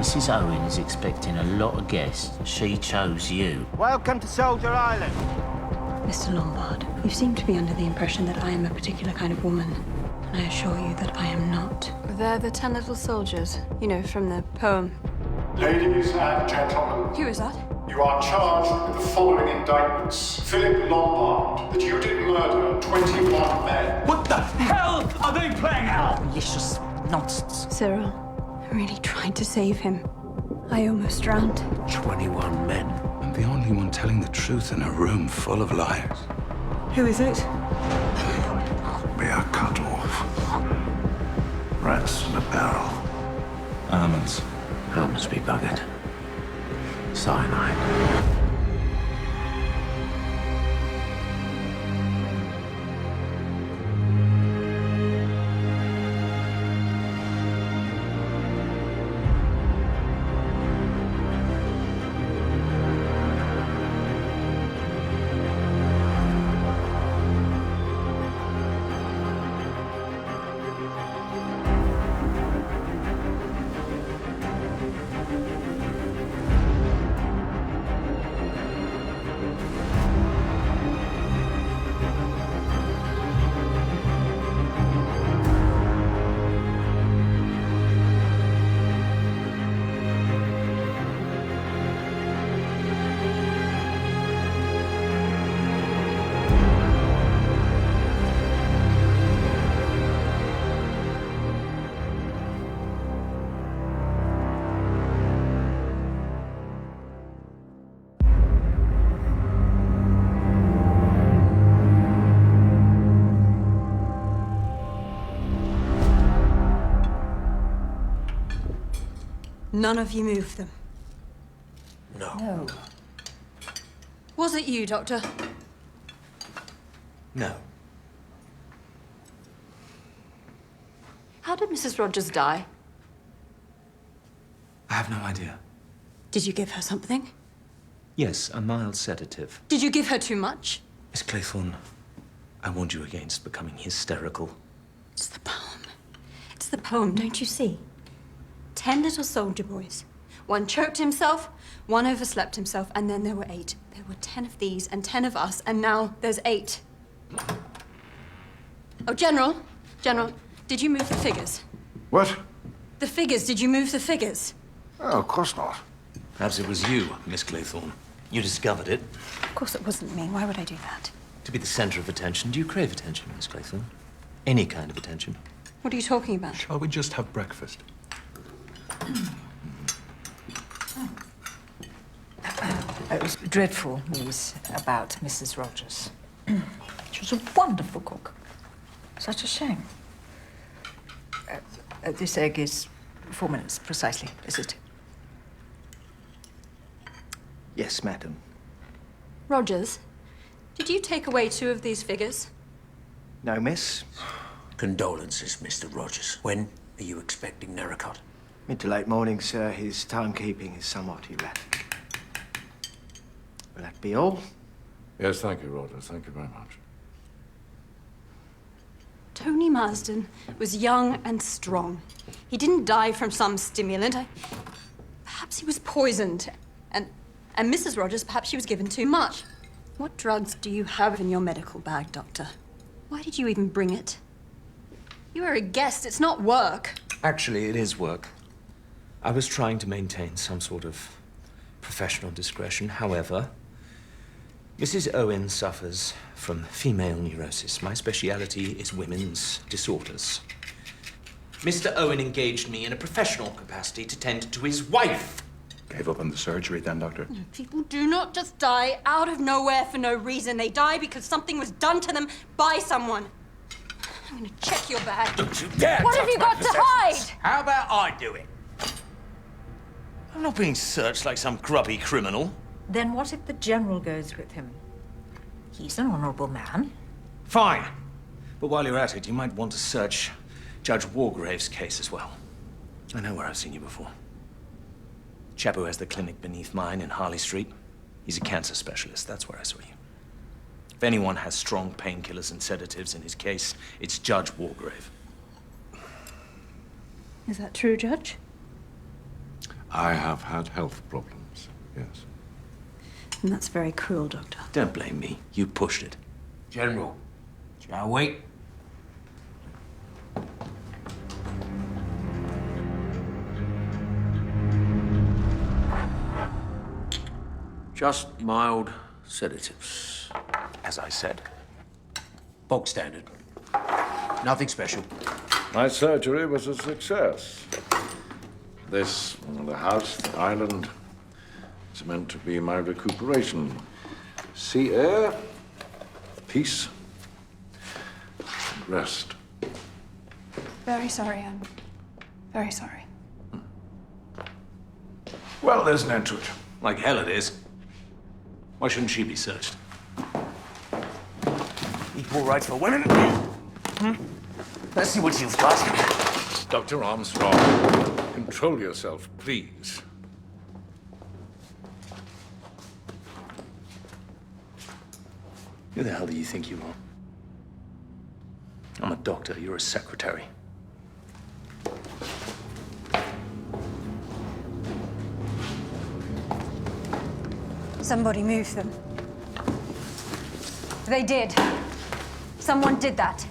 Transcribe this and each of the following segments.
Mrs. Owen is expecting a lot of guests. She chose you. Welcome to Soldier Island. Mr. Lombard, you seem to be under the impression that I am a particular kind of woman. And I assure you that I am not. They're the 10 little soldiers, you know, from the poem. Ladies and gentlemen, Who is that? you are charged with the following indictments. Philip Lombard, that you did murder 21 men. What the hell are they playing out? Malicious nonsense. Cyril, I really tried to save him. I almost drowned. 21 men. I'm the only one telling the truth in a room full of liars. Who is it? We are cut off. Rats in a barrel. Almonds. Almonds be buggered. Cyanide. None of you moved them. No. Was it you, Doctor? No. How did Mrs. Rogers die? I have no idea. Did you give her something? Yes, a mild sedative. Did you give her too much? Miss Claythorne, I warned you against becoming hysterical. It's the poem. It's the poem, don't you see? 10 little soldier boys. One choked himself, one overslept himself, and then there were 8. There were 10 of these and 10 of us, and now there's 8. Oh, General, did you move the figures? What? The figures, did you move the figures? Oh, of course not. Perhaps it was you, Miss Claythorne. You discovered it. Of course it wasn't me. Why would I do that? To be the center of attention. Do you crave attention, Miss Claythorne? Any kind of attention? What are you talking about? Shall we just have breakfast? It was dreadful news about Mrs. Rogers. She was a wonderful cook. Such a shame. This egg is 4 minutes precisely, is it? Yes, madam. Rogers, did you take away 2 of these figures? No, miss. Condolences, Mr. Rogers. When are you expecting Narracott? Mid to late morning, sir. His timekeeping is somewhat erratic. Will that be all? Yes, thank you, Roger. Thank you very much. Tony Marsden was young and strong. He didn't die from some stimulant. Perhaps he was poisoned. And Mrs. Rogers, perhaps she was given too much. What drugs do you have in your medical bag, Doctor? Why did you even bring it? You are a guest. It's not work. Actually, it is work. I was trying to maintain some sort of professional discretion. However, Mrs. Owen suffers from female neurosis. My speciality is women's disorders. Mr. Owen engaged me in a professional capacity to tend to his wife. Gave up on the surgery then, Doctor? People do not just die out of nowhere for no reason. They die because something was done to them by someone. I'm gonna check your bag. Don't you dare! What have you got to hide? How about I do it? I'm not being searched like some grubby criminal. Then what if the General goes with him? He's an honorable man. Fine. But while you're at it, you might want to search Judge Wargrave's case as well. I know where I've seen you before. Chap who has the clinic beneath mine in Harley Street. He's a cancer specialist. That's where I saw you. If anyone has strong painkillers and sedatives in his case, it's Judge Wargrave. Is that true, Judge? I have had health problems, yes. And that's very cruel, Doctor. Don't blame me. You pushed it. General, shall we? Just mild sedatives. As I said. Bog standard. Nothing special. My surgery was a success. This, the house, the island, is meant to be my recuperation. Sea air, peace, and rest. Very sorry, I'm very sorry. Well, there's an end to it. Like hell it is. Why shouldn't she be searched? Equal rights for women? Let's see what you've got. Dr. Armstrong, control yourself, please. Who the hell do you think you are? I'm a doctor, you're a secretary. Somebody moved them. They did. Someone did that.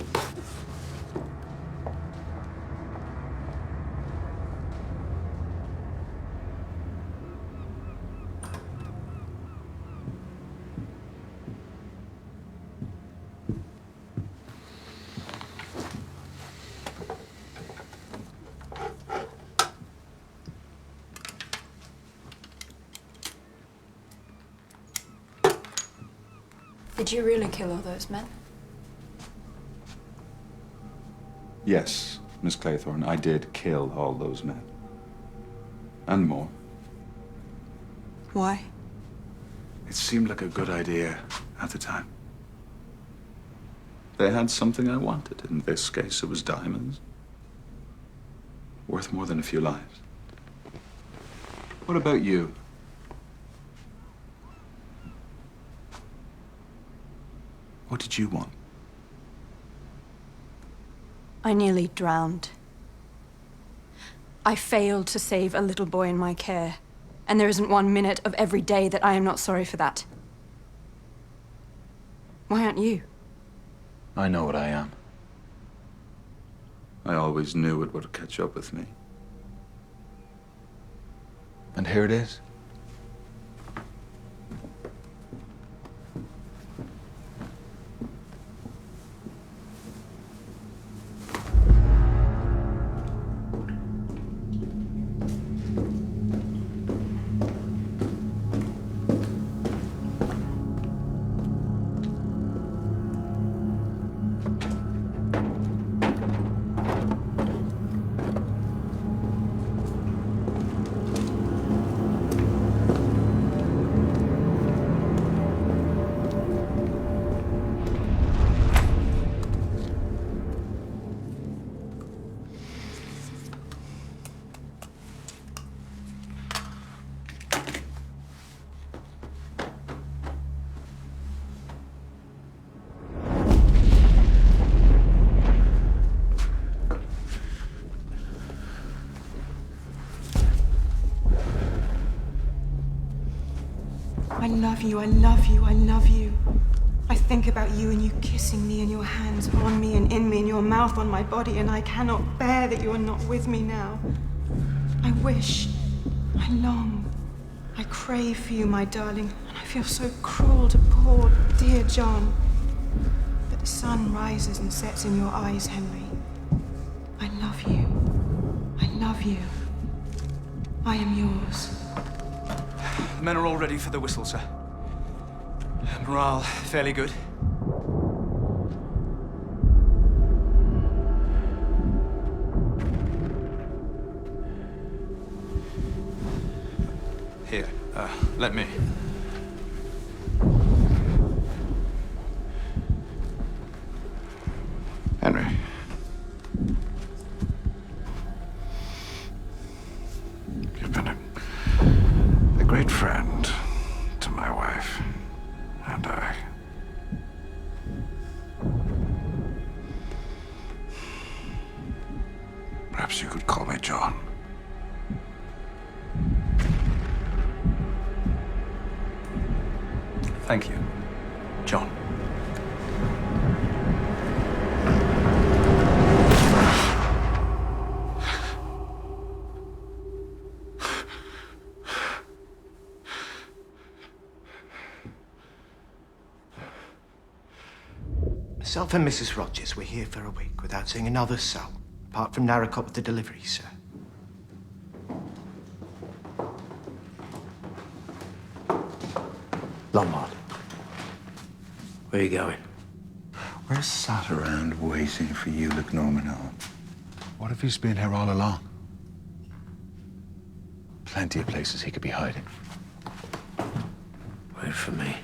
Did you really kill all those men? Yes, Miss Claythorne, I did kill all those men. And more. Why? It seemed like a good idea at the time. They had something I wanted. In this case, it was diamonds. Worth more than a few lives. What about you? What did you want? I nearly drowned. I failed to save a little boy in my care, and there isn't 1 minute of every day that I am not sorry for that. Why aren't you? I know what I am. I always knew it would catch up with me. And here it is. I love you, I love you, I love you. I think about you and you kissing me and your hands on me and in me and your mouth on my body, and I cannot bear that you are not with me now. I wish, I long, I crave for you, my darling, and I feel so cruel to poor, dear John. But the sun rises and sets in your eyes, Henry. I love you. I love you. I am yours. The men are all ready for the whistle, sir. Morale fairly good. Here, let me. Henry. You've been a great friend to my wife and I. Perhaps you could call me John. Thank you, John. Myself and Mrs. Rogers were here for a week without seeing another soul, apart from Narracott with the delivery, sir. Lombard. Where are you going? We're sat around waiting for you, Luke Norman. What if he's been here all along? Plenty of places he could be hiding. Wait for me.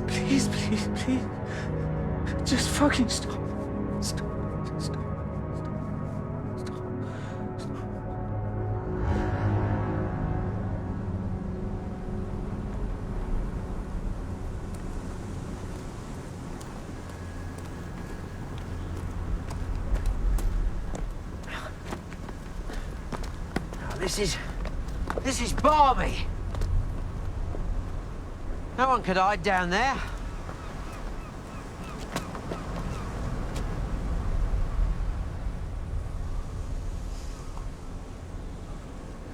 Please, please, please. Just fucking stop. Stop. Stop. Stop. Stop. Now, this is Barbie. No one could hide down there.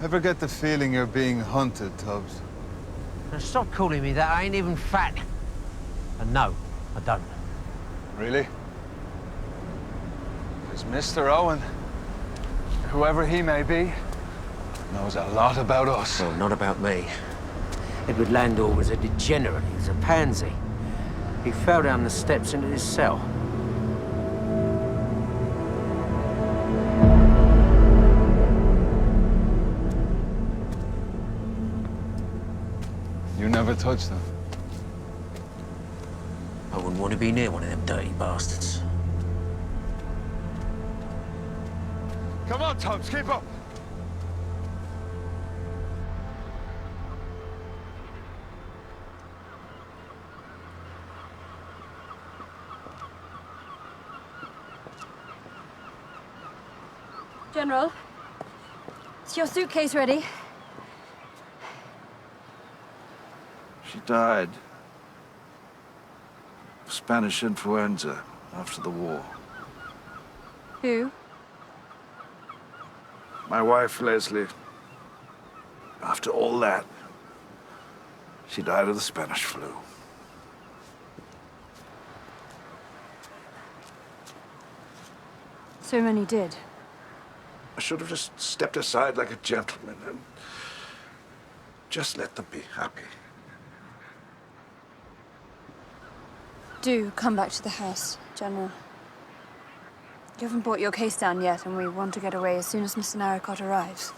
Ever get the feeling you're being hunted, Tubbs? Now stop calling me that. I ain't even fat. And no, I don't. Really? Because Mr. Owen, whoever he may be, knows a lot about us. Well, not about me. Edward Landor was a degenerate. He was a pansy. He fell down the steps into his cell. You never touched them. I wouldn't want to be near one of them dirty bastards. Come on, Tubbs, keep up. General, is your suitcase ready? She died of Spanish influenza after the war. Who? My wife, Leslie. After all that, she died of the Spanish flu. So many did. I should have just stepped aside like a gentleman and just let them be happy. Do come back to the house, General. You haven't brought your case down yet, and we want to get away as soon as Mr. Narracott arrives.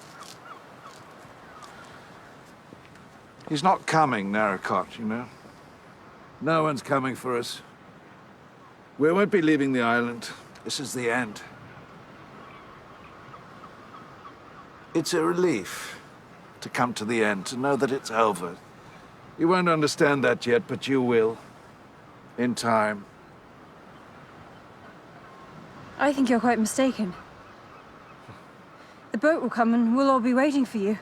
He's not coming, Narracott, you know. No one's coming for us. We won't be leaving the island. This is the end. It's a relief to come to the end, to know that it's over. You won't understand that yet, but you will. In time. I think you're quite mistaken. The boat will come and we'll all be waiting for you.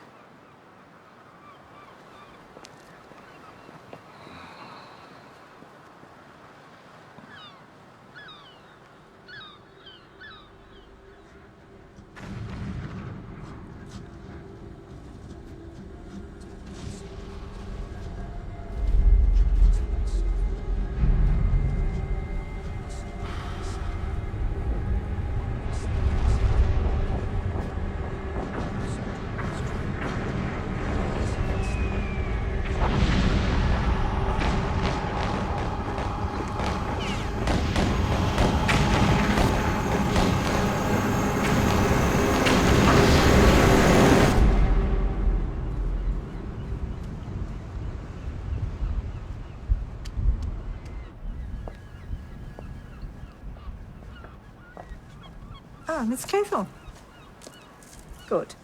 Miss Claythorne. Good.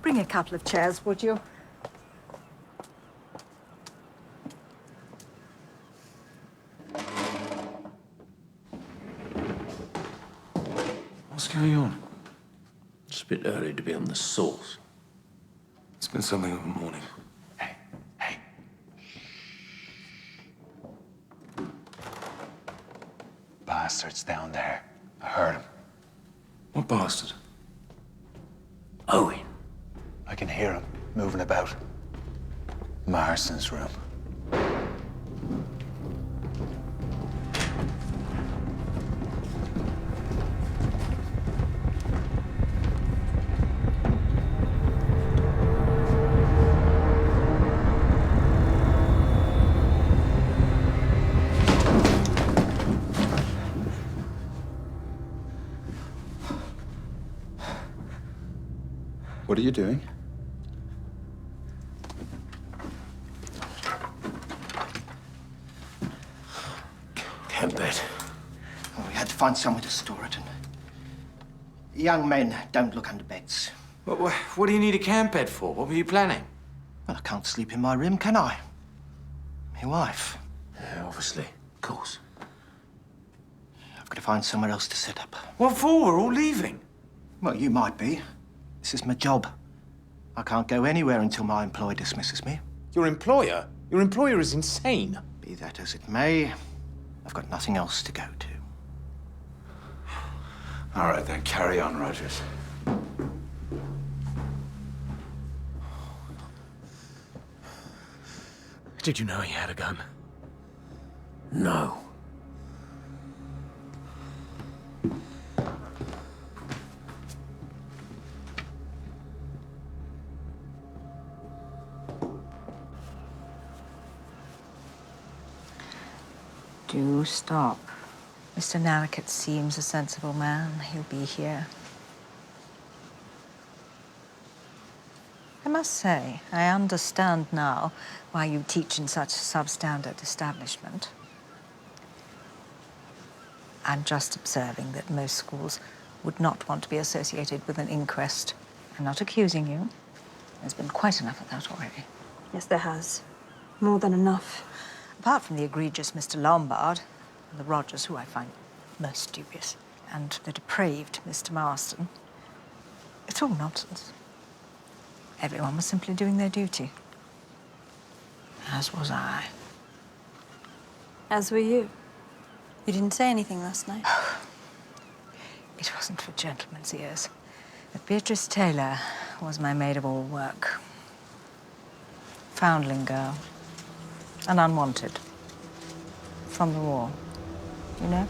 Bring a couple of chairs, would you? What's going on? It's a bit early to be on the sauce. It's been something of a morning. Hey. Bastard's down there. I heard him. What bastard? Owen. I can hear him moving about. Marston's room. What are you doing? Camp bed. Oh, we had to find somewhere to store it, and young men don't look under beds. What do you need a camp bed for? What were you planning? Well, I can't sleep in my room, can I? My wife. Yeah, obviously. Of course. I've got to find somewhere else to set up. What for? We're all leaving. Well, you might be. This is my job. I can't go anywhere until my employer dismisses me. Your employer? Your employer is insane. Be that as it may, I've got nothing else to go to. All right, then carry on, Rogers. Did you know he had a gun? No. Do stop. Mr. Narracott seems a sensible man. He'll be here. I must say, I understand now why you teach in such a substandard establishment. I'm just observing that most schools would not want to be associated with an inquest. I'm not accusing you. There's been quite enough of that already. Yes, there has. More than enough. Apart from the egregious Mr. Lombard, and the Rogers, who I find most dubious, and the depraved Mr. Marston, it's all nonsense. Everyone was simply doing their duty. As was I. As were you. You didn't say anything last night. It wasn't for gentlemen's ears. But Beatrice Taylor was my maid of all work. Foundling girl. And unwanted. From the war. You know?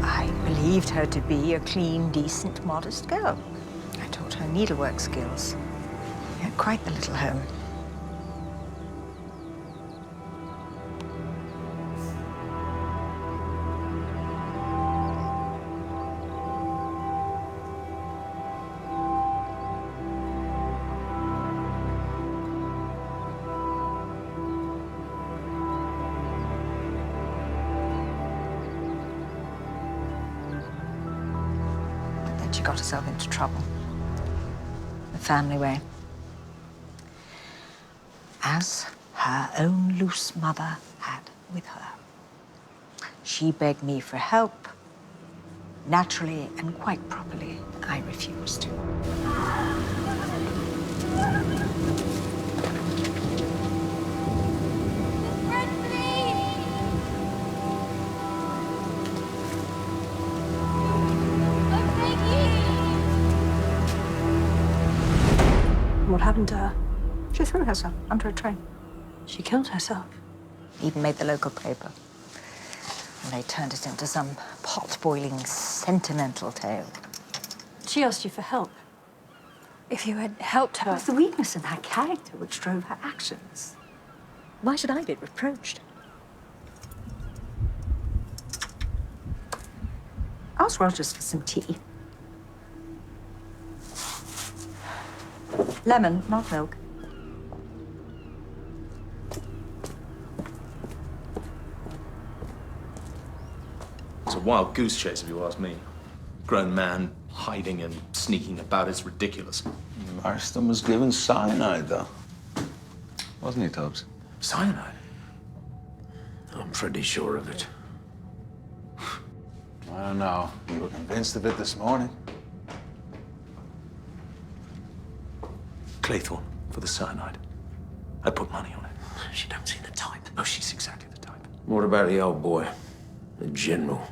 I believed her to be a clean, decent, modest girl. I taught her needlework skills. We had quite the little home. She got herself into trouble. The family way. As her own loose mother had with her. She begged me for help. Naturally and quite properly, I refused. What happened to her? She threw herself under a train. She killed herself. Even made the local paper. And they turned it into some pot-boiling, sentimental tale. She asked you for help. If you had helped her... It was the weakness in her character which drove her actions. Why should I be reproached? Ask Rogers for some tea. Lemon, not milk. So a wild goose chase, if you ask me. Grown man hiding and sneaking about is ridiculous. Marston was given cyanide, though. Wasn't he, Tubbs? Cyanide? I'm pretty sure of it. I don't know. You were convinced of it this morning. Claythorne for the cyanide. I put money on it. She don't seem the type. Oh, she's exactly the type. What about the old boy? The general?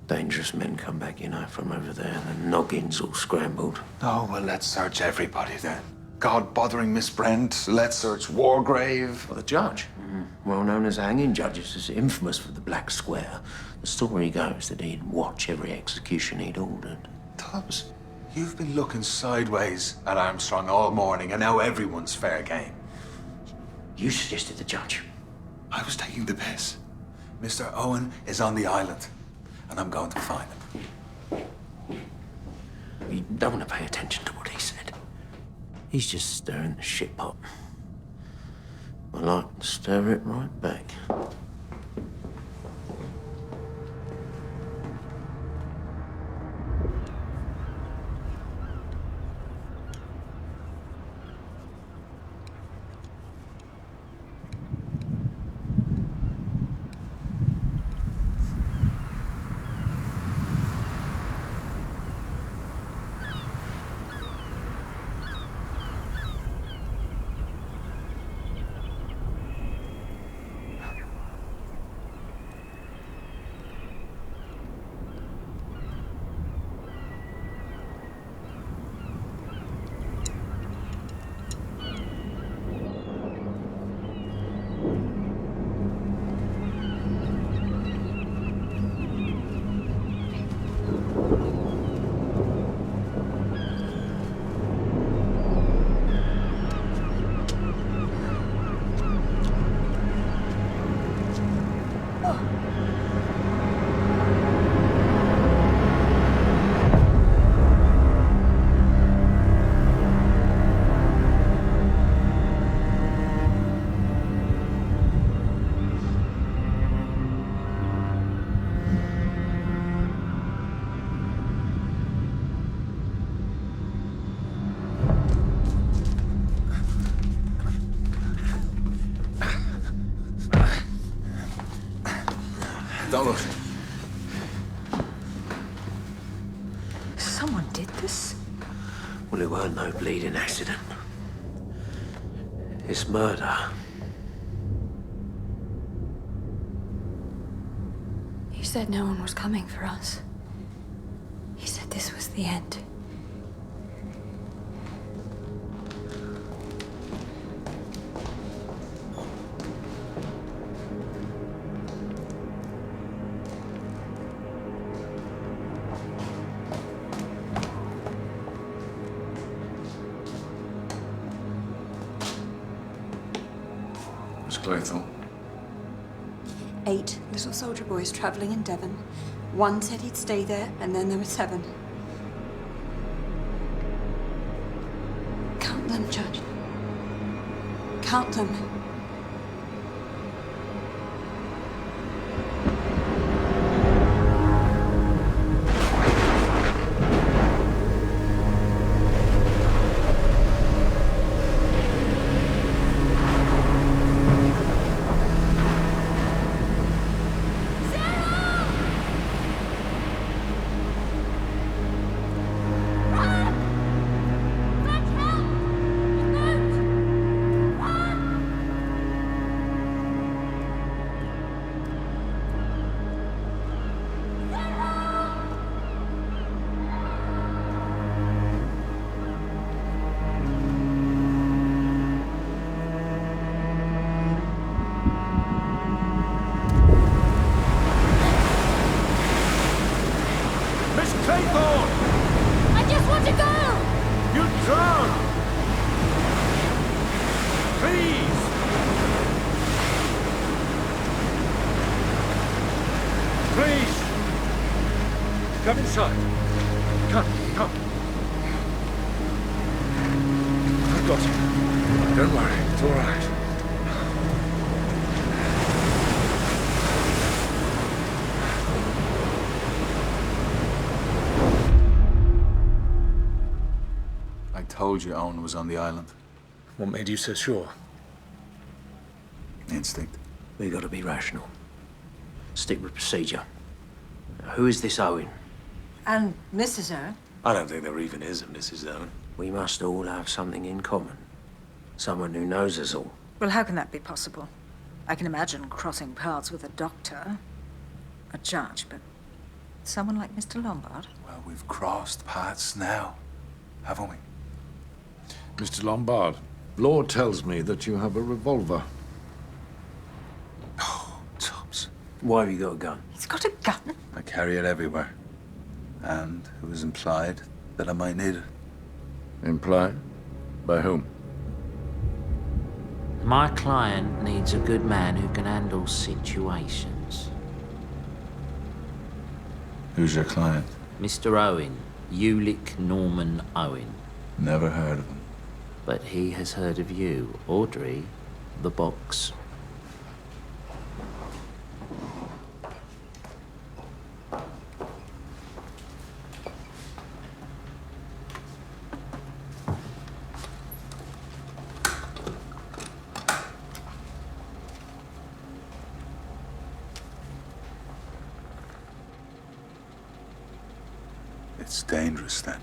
Dangerous men come back, you know, from over there. The noggins all scrambled. Oh, well, let's search everybody then. God bothering Miss Brent. Let's search Wargrave. Or the judge. Well known as hanging judges, is infamous for the Black Square. The story goes that he'd watch every execution he'd ordered. Tubbs, you've been looking sideways at Armstrong all morning, and now everyone's fair game. You suggested the judge. I was taking the piss. Mr. Owen is on the island, and I'm going to find him. You don't want to pay attention to what he said. He's just stirring the shit pot. I like to stir it right back. Don't look. Someone did this? Well, it weren't no bleeding accident. It's murder. He said no one was coming for us. He said this was the end. Miss Claythorne. 8 little soldier boys traveling in Devon. One said he'd stay there, and then there were 7. Count them, Judge. Count them. Come inside. Come. I've got you. Don't worry, it's all right. told you Owen was on the island. What made you so sure? Instinct. We gotta be rational. Stick with procedure. Now, who is this Owen? And Mrs. Owen? I don't think there even is a Mrs. Owen. We must all have something in common. Someone who knows us all. Well, how can that be possible? I can imagine crossing paths with a doctor, a judge, but someone like Mr. Lombard? Well, we've crossed paths now, haven't we? Mr. Lombard, law tells me that you have a revolver. Oh, Tubbs. Why have you got a gun? He's got a gun? I carry it everywhere. And it was implied that I might need it. Implied? By whom? My client needs a good man who can handle situations. Who's your client? Mr. Owen. Ulick Norman Owen. Never heard of him. But he has heard of you, Audrey, the box. It's dangerous, then.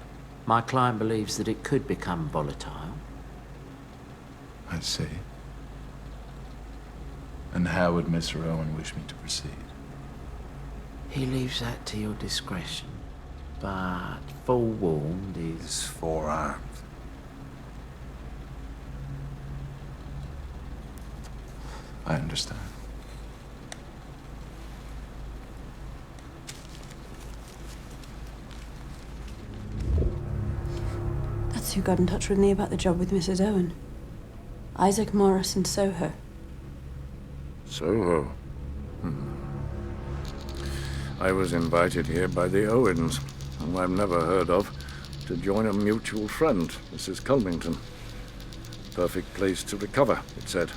My client believes that it could become volatile. I see. And how would Mr. Owen wish me to proceed? He leaves that to your discretion. But forewarned is forearmed. I understand. That's who got in touch with me about the job with Mrs. Owen. Isaac Morris in Soho. Soho. I was invited here by the Owens, whom I've never heard of, to join a mutual friend, Mrs. Culmington. Perfect place to recover, it said.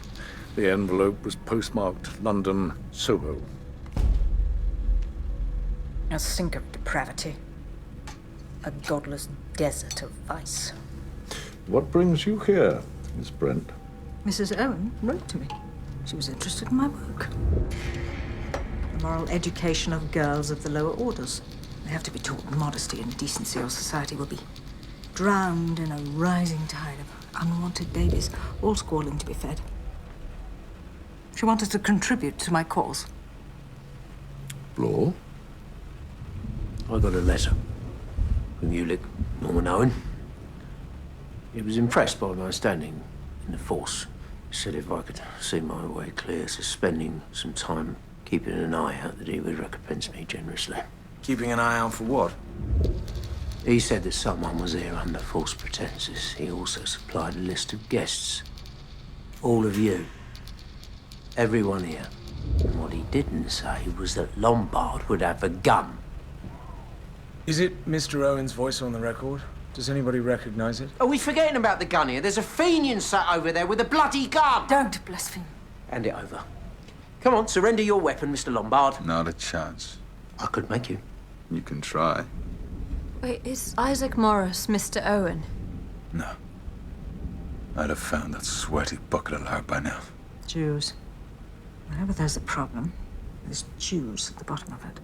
The envelope was postmarked London, Soho. A sink of depravity. A godless desert of vice. What brings you here, Miss Brent? Mrs. Owen wrote to me. She was interested in my work. The moral education of girls of the lower orders. They have to be taught modesty and decency, or society will be drowned in a rising tide of unwanted babies, all squalling to be fed. She wanted to contribute to my cause. Law? I got a letter from Ulick Norman Owen. He was impressed by my standing in the force. He said if I could see my way clear, suspending some time, keeping an eye out, that he would recompense me generously. Keeping an eye out for what? He said that someone was here under false pretenses. He also supplied a list of guests. All of you. Everyone here. And what he didn't say was that Lombard would have a gun. Is it Mr. Owen's voice on the record? Does anybody recognize it? Are we forgetting about the gun here? There's a Fenian sat over there with a bloody gun! Don't blaspheme. Hand it over. Come on, surrender your weapon, Mr. Lombard. Not a chance. I could make you. You can try. Wait, is Isaac Morris Mr. Owen? No. I'd have found that sweaty bucket of lard by now. Jews. Whenever there's a problem, there's Jews at the bottom of it.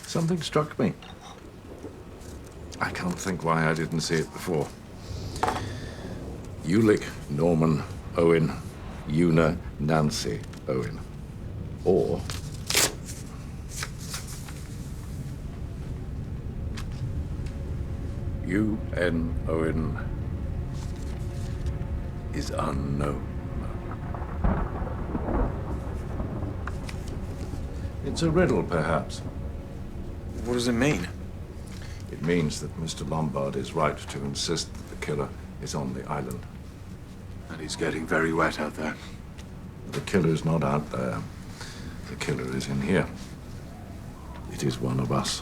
Something struck me. I can't think why I didn't see it before. Ulick Norman Owen, Una Nancy Owen. Or U.N. Owen is unknown. It's a riddle, perhaps. What does it mean? It means that Mr. Lombard is right to insist that the killer is on the island. And he's getting very wet out there. The killer's not out there. The killer is in here. It is one of us.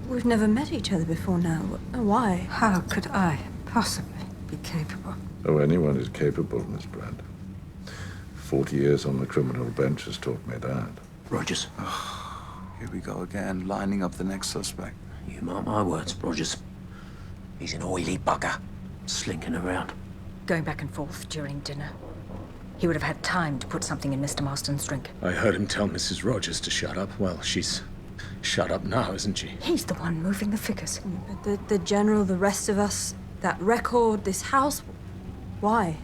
We've never met each other before now. Why? How could I possibly be capable? Oh, anyone is capable, Miss Brand. 40 years on the criminal bench has taught me that. Rogers. Here we go again, lining up the next suspect. You mark my words, Rogers. He's an oily bugger, slinking around. Going back and forth during dinner. He would have had time to put something in Mr. Marston's drink. I heard him tell Mrs. Rogers to shut up. Well, she's shut up now, isn't she? He's the one moving the figures. But the general, the rest of us, that record, this house, why?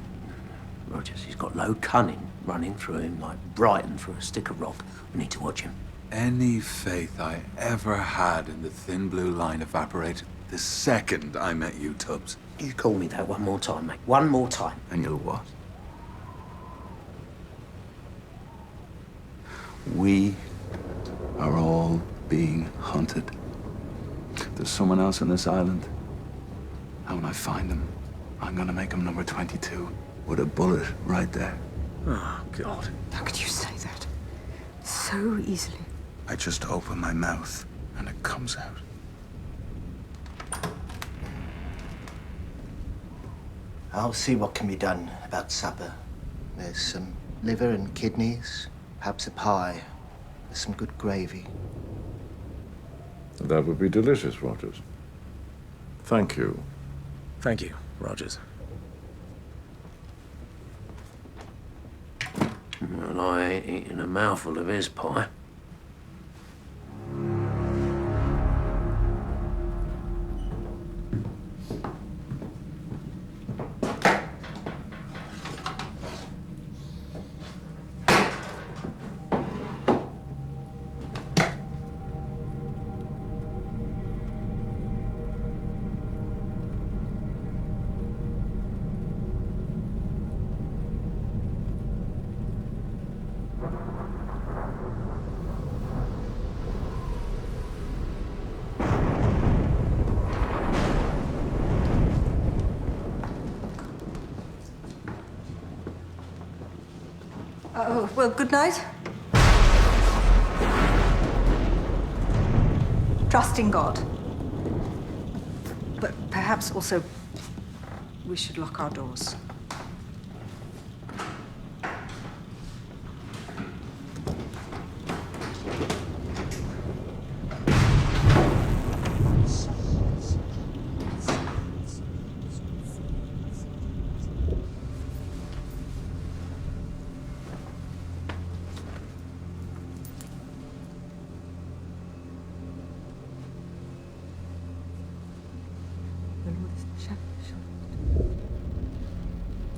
Rogers, he's got low cunning running through him like Brighton through a stick of rock. We need to watch him. Any faith I ever had in the thin blue line evaporated the second I met you, Tubbs. You call me that one more time, mate. One more time. And you'll what? We are all being hunted. There's someone else on this island. And when I find him, I'm gonna make him number 22 with a bullet right there. Oh, God. How could you say that? So easily. I just open my mouth and it comes out. I'll see what can be done about supper. There's some liver and kidneys, perhaps a pie. There's some good gravy. That would be delicious, Rogers. Thank you. Thank you, Rogers. Well, I ain't eating a mouthful of his pie. Oh, well, good night. Trust in God. But perhaps also we should lock our doors.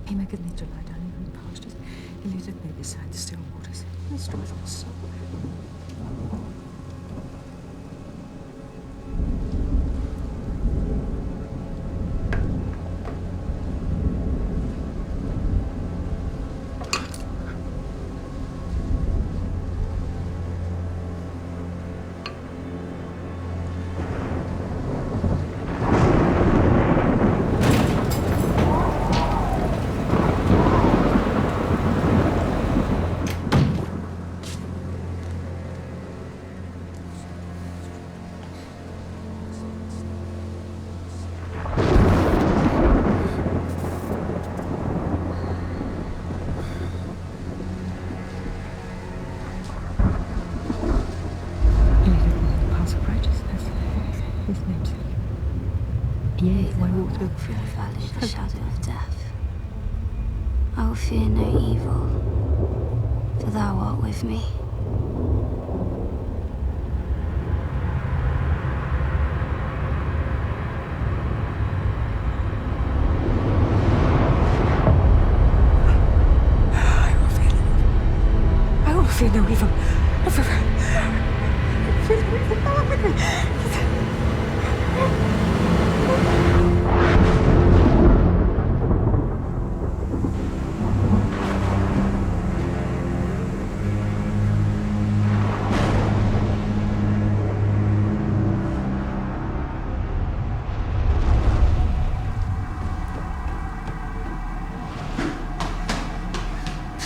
He maketh me to lie down in green pastures. He leadeth me beside the still waters. He restoreth my soul. Look through the valley of the shadow of death. I will fear no evil, for thou art with me. I will fear no evil. I will fear no evil. Thou art with me.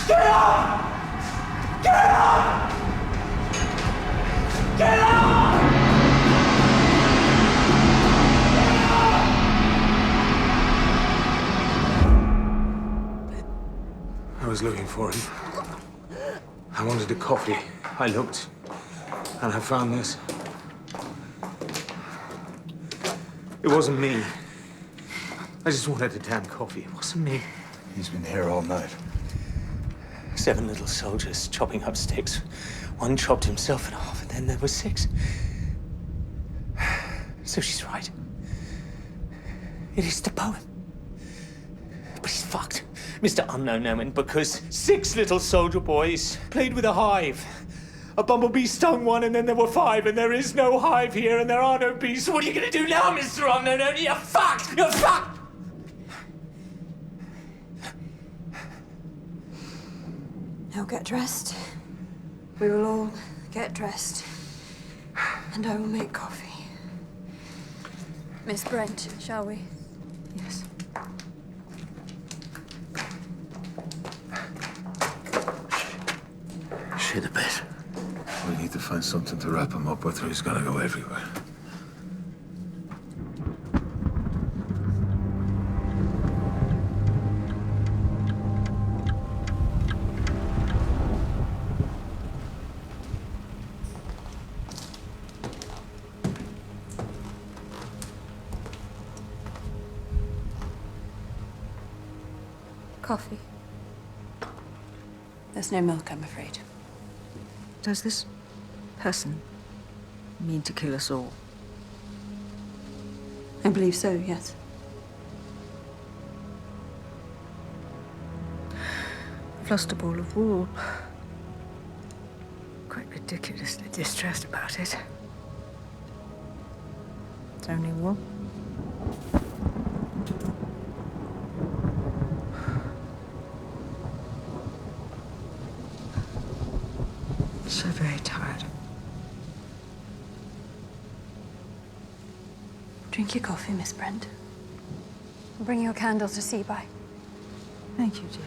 Get up! Get up! Get up! I was looking for him. I wanted a coffee. I looked, and I found this. It wasn't me. I just wanted a damn coffee. It wasn't me. He's been here all night. 7 little soldiers chopping up sticks. One chopped himself in half, and then there were 6. So she's right. It is the poem. But he's fucked, Mr. Unknown Omen, because 6 little soldier boys played with a hive. A bumblebee stung one, and then there were 5, and there is no hive here, and there are no bees. So what are you gonna do now, Mr. Unknown Omen? You're fucked! You're fucked! Now get dressed. We will all get dressed. And I will make coffee. Miss Brent, shall we? Yes. Shit the bed. We need to find something to wrap him up with, or he's gonna go everywhere. Coffee. There's no milk, I'm afraid. Does this person mean to kill us all? I believe so, yes. I've lost a ball of wool. Quite ridiculously distressed about it. It's only wool. So very tired. Drink your coffee, Miss Brent. Bring your candle to see by. Thank you, dear.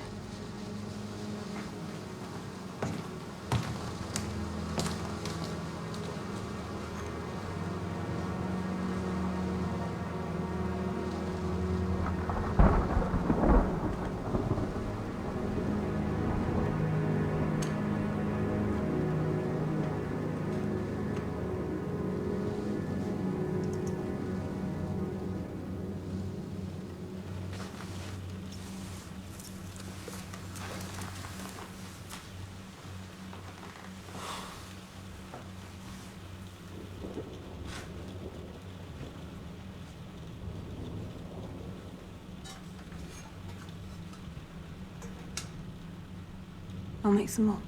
I'll make some more.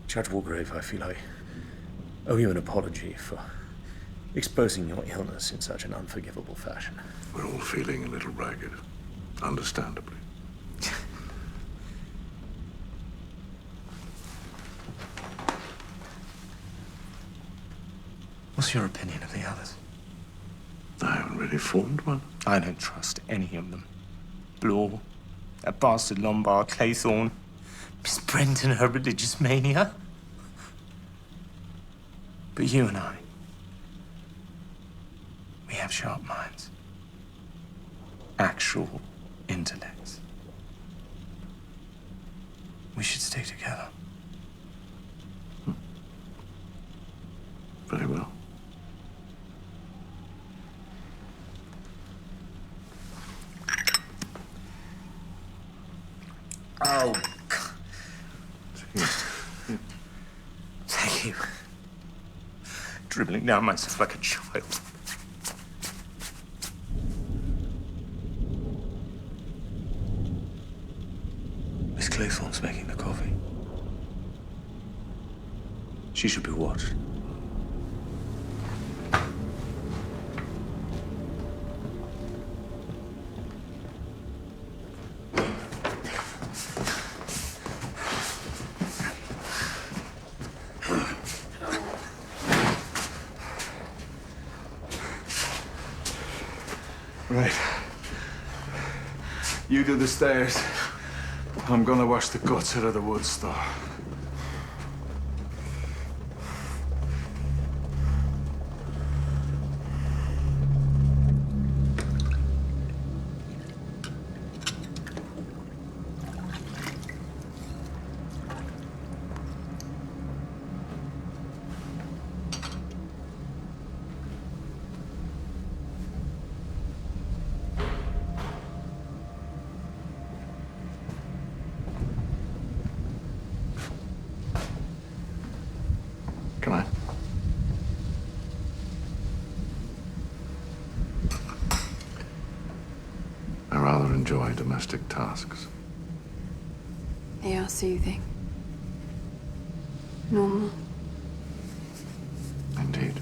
Judge Walgrave, I feel I owe you an apology for exposing your illness in such an unforgivable fashion. We're all feeling a little ragged, understandably. What's your opinion of the others? I haven't really formed one. I don't trust any of them. Blore, that bastard Lombard, Claythorne, Miss Brent and her religious mania. But you and I, we have sharp minds. Actual intellects. We should stay together. Very well. Oh, God. Thank you. Dribbling down myself like a child. Miss Claythorne's making the coffee. She should be watched. Right. You do the stairs. I'm gonna wash the guts out of the wood store. Can I? I rather enjoy domestic tasks. They are soothing. Normal. Indeed.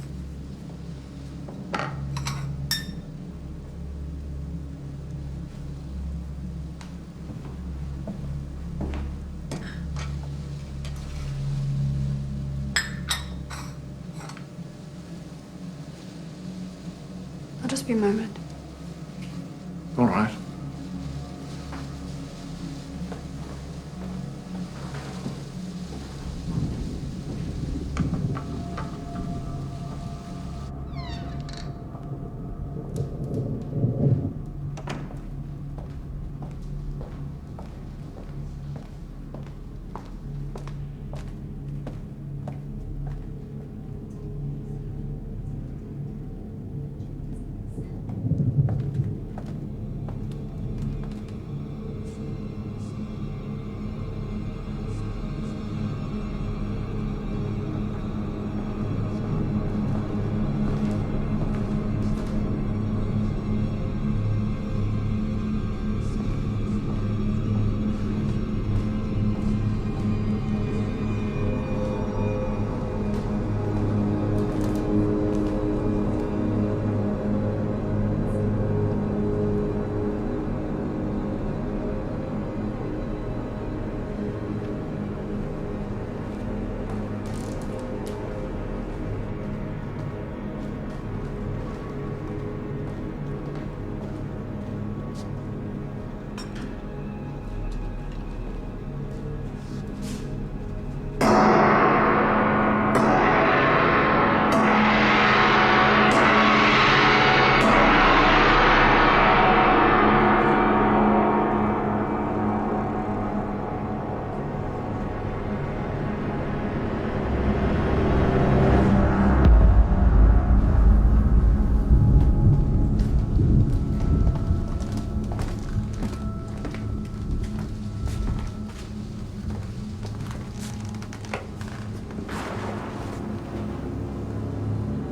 I'll just be a moment. All right.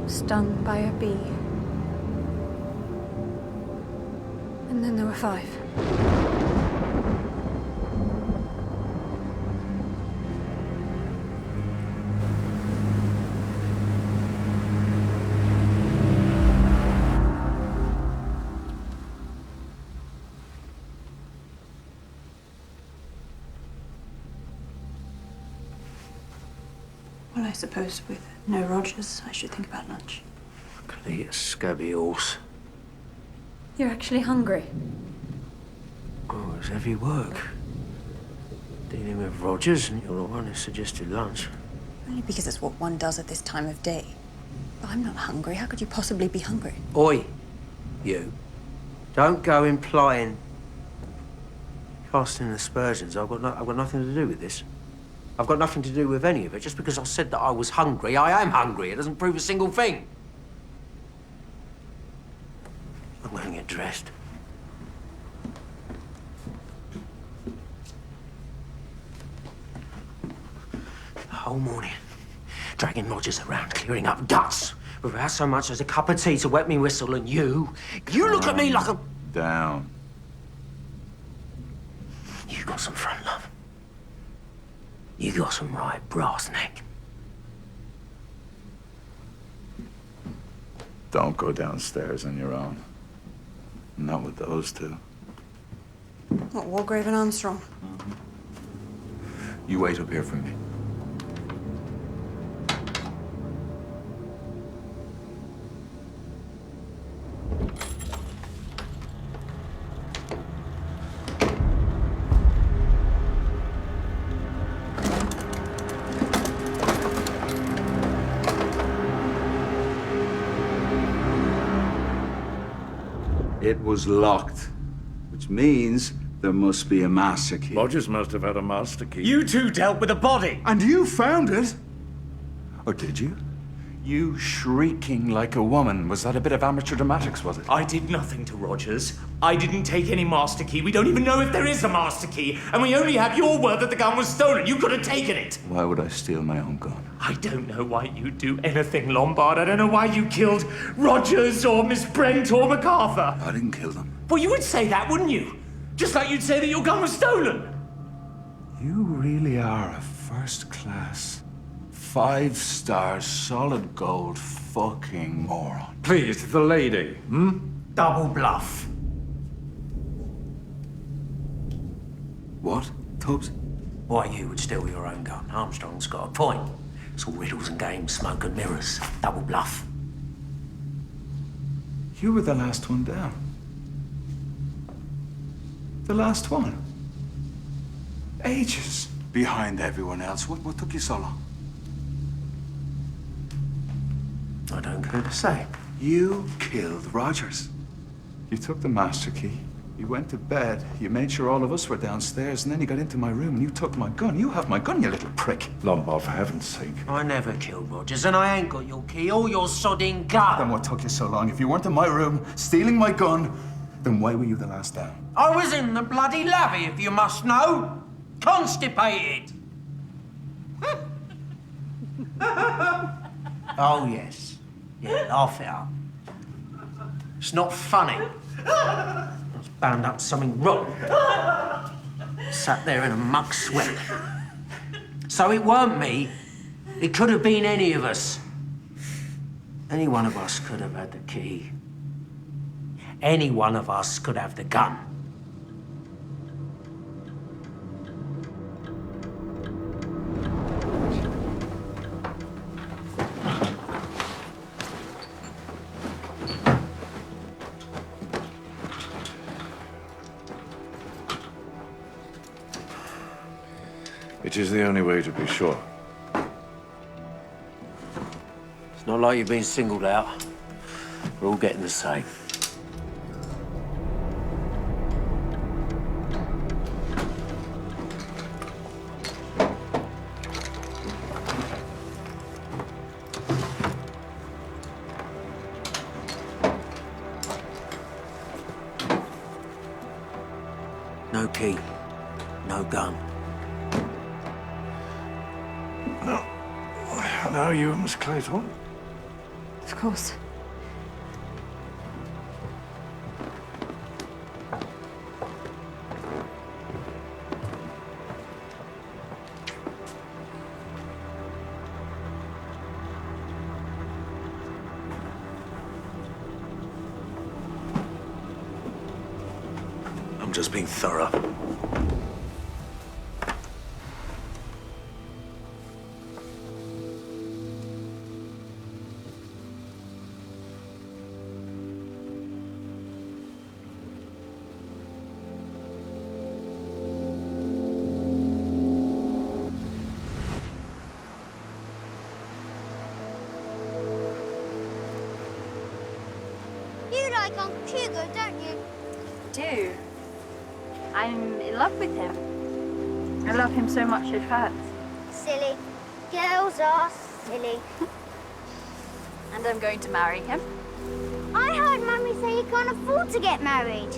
Stung by a bee. And then there were 5. Well, I suppose with no Rogers, I should think about lunch. I could eat a scabby horse. You're actually hungry. Oh, it's heavy work. Dealing with Rogers, and you're the one who suggested lunch. Only because it's what one does at this time of day. But I'm not hungry. How could you possibly be hungry? Oi, you. Don't go implying casting aspersions. I've got nothing to do with this. I've got nothing to do with any of it. Just because I said that I was hungry, I am hungry. It doesn't prove a single thing. I'm going to get dressed. The whole morning, dragging Rogers around, clearing up guts, without so much as a cup of tea to wet me whistle, and you look at me like a... Down. You got some front, love. You got some right brass neck. Don't go downstairs on your own. Not with those two. What, Walgrave and Armstrong? You wait up here for me. It was locked, which means there must be a master key. Rogers must have had a master key. You two dealt with a body. And you found it? Or did you? You shrieking like a woman. Was that a bit of amateur dramatics, was it? I did nothing to Rogers. I didn't take any master key. We don't even know if there is a master key. And we only have your word that the gun was stolen. You could have taken it. Why would I steal my own gun? I don't know why you'd do anything, Lombard. I don't know why you killed Rogers or Miss Brent or MacArthur. I didn't kill them. Well, you would say that, wouldn't you? Just like you'd say that your gun was stolen. You really are a first-class, 5-star, solid gold fucking moron. Please, the lady, Double bluff. What, Tubbs? Why you would steal your own gun? Armstrong's got a point. It's all riddles and games, smoke and mirrors. Double bluff. You were the last one down. The last one. Ages behind everyone else. What took you so long? I don't care to say. You killed Rogers. You took the master key. You went to bed. You made sure all of us were downstairs, and then you got into my room and you took my gun. You have my gun, you little prick. Lombard, for heaven's sake. I never killed Rogers, and I ain't got your key or your sodding gun. Then what took you so long? If you weren't in my room, stealing my gun, then why were you the last down? I was in the bloody lavvy, if you must know. Constipated. Oh, yes. Yeah, laugh it up. It's not funny. I was bound up to something rotten. Sat there in a muck sweat. So it weren't me. It could have been any of us. Any one of us could have had the key. Any one of us could have the gun. It is the only way to be sure. It's not like you've been singled out. We're all getting the same. No key, no gun. Now you, Miss Claythorne. Of course. I'm just being thorough. You like Uncle Hugo, don't you? Do. I'm in love with him. I love him so much it hurts. Silly. Girls are silly. And I'm going to marry him. I heard Mummy say you can't afford to get married.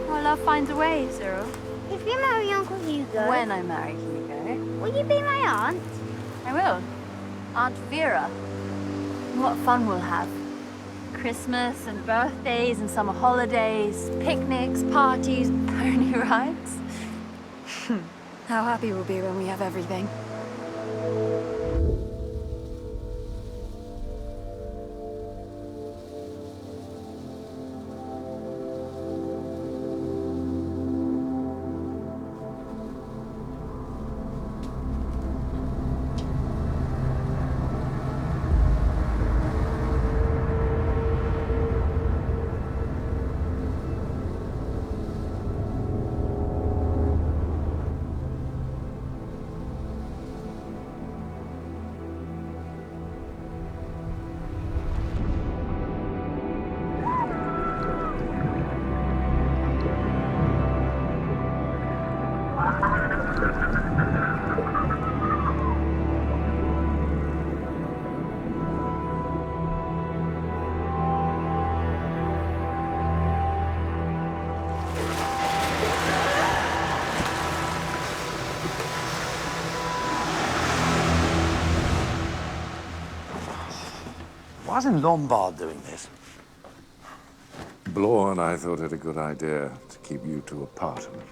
Well, love finds a way, Cyril. If you marry Uncle Hugo... When I marry Hugo. Will you be my aunt? I will. Aunt Vera. What fun we'll have. Christmas and birthdays and summer holidays, picnics, parties, pony rides. How happy we'll be when we have everything. isn't Lombard doing this? Blore and I thought it a good idea to keep you two apart a little.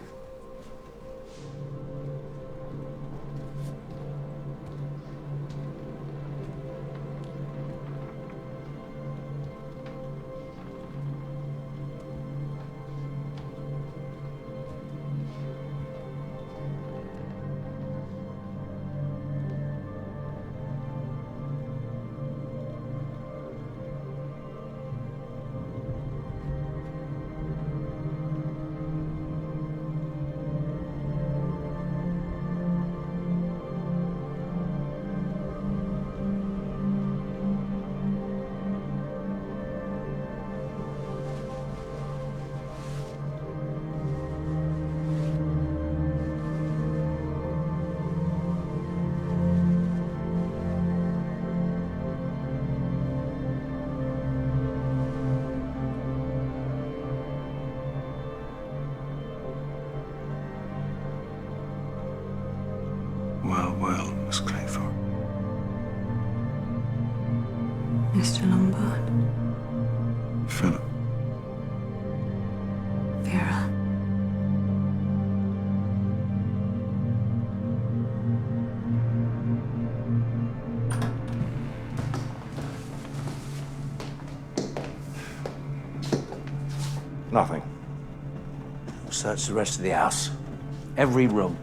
Well, Miss Claythorne. Mr. Lombard. Philip. Vera. Nothing. We'll search the rest of the house. Every room.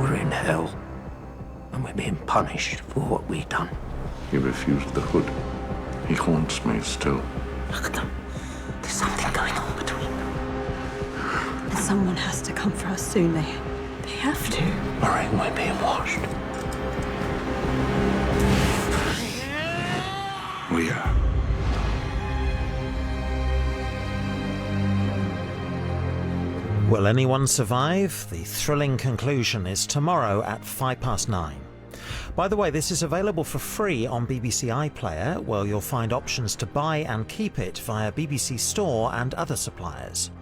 We're in hell, and we're being punished for what we've done. He refused the hood. He haunts me still. Look at them. There's something going on between them. Someone has to come for us soon. They have to. Maureen, we're being watched. We are. Will anyone survive? The thrilling conclusion is tomorrow at 9:05. By the way, this is available for free on BBC iPlayer, where you'll find options to buy and keep it via BBC Store and other suppliers.